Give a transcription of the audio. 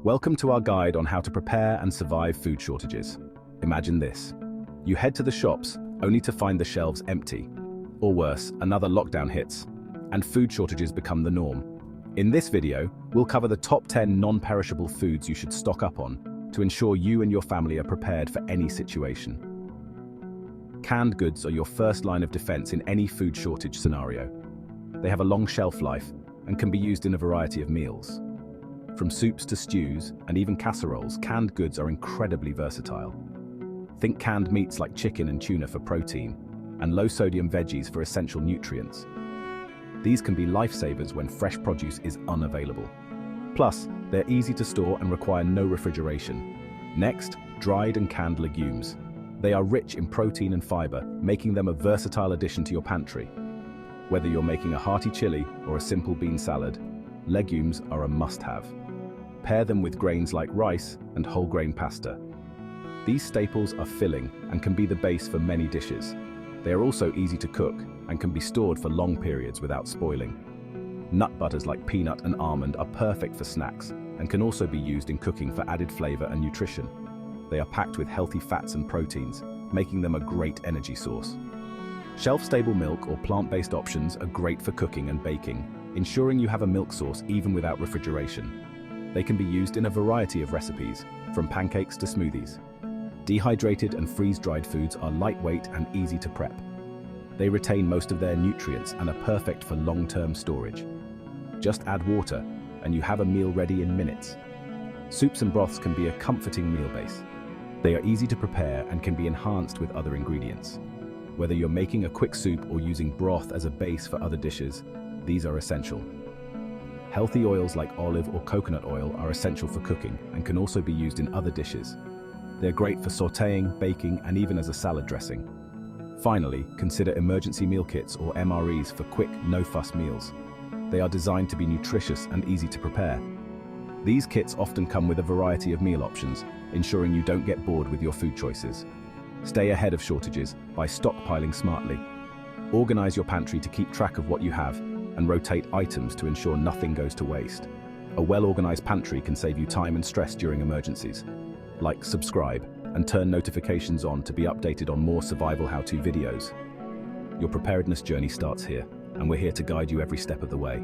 Welcome to our guide on how to prepare and survive food shortages. Imagine this. You head to the shops only to find the shelves empty. Or worse, another lockdown hits, and food shortages become the norm. In this video, we'll cover the top 10 non-perishable foods you should stock up on to ensure you and your family are prepared for any situation. Canned goods are your first line of defense in any food shortage scenario. They have a long shelf life and can be used in a variety of meals. From soups to stews and even casseroles, canned goods are incredibly versatile. Think canned meats like chicken and tuna for protein, and low-sodium veggies for essential nutrients. These can be lifesavers when fresh produce is unavailable. Plus, they're easy to store and require no refrigeration. Next, dried and canned legumes. They are rich in protein and fiber, making them a versatile addition to your pantry. Whether you're making a hearty chili or a simple bean salad, legumes are a must-have. Pair them with grains like rice and whole grain pasta. These staples are filling and can be the base for many dishes. They are also easy to cook and can be stored for long periods without spoiling. Nut butters like peanut and almond are perfect for snacks and can also be used in cooking for added flavor and nutrition. They are packed with healthy fats and proteins, making them a great energy source. Shelf-stable milk or plant-based options are great for cooking and baking, ensuring you have a milk source even without refrigeration. They can be used in a variety of recipes, from pancakes to smoothies. Dehydrated and freeze-dried foods are lightweight and easy to prep. They retain most of their nutrients and are perfect for long-term storage. Just add water, and you have a meal ready in minutes. Soups and broths can be a comforting meal base. They are easy to prepare and can be enhanced with other ingredients. Whether you're making a quick soup or using broth as a base for other dishes, these are essential. Healthy oils like olive or coconut oil are essential for cooking and can also be used in other dishes. They're great for sautéing, baking, and even as a salad dressing. Finally, consider emergency meal kits or MREs for quick, no-fuss meals. They are designed to be nutritious and easy to prepare. These kits often come with a variety of meal options, ensuring you don't get bored with your food choices. Stay ahead of shortages by stockpiling smartly. Organize your pantry to keep track of what you have and rotate items to ensure nothing goes to waste. A well-organized pantry can save you time and stress during emergencies. Like, subscribe, and turn notifications on to be updated on more survival how-to videos. Your preparedness journey starts here, and we're here to guide you every step of the way.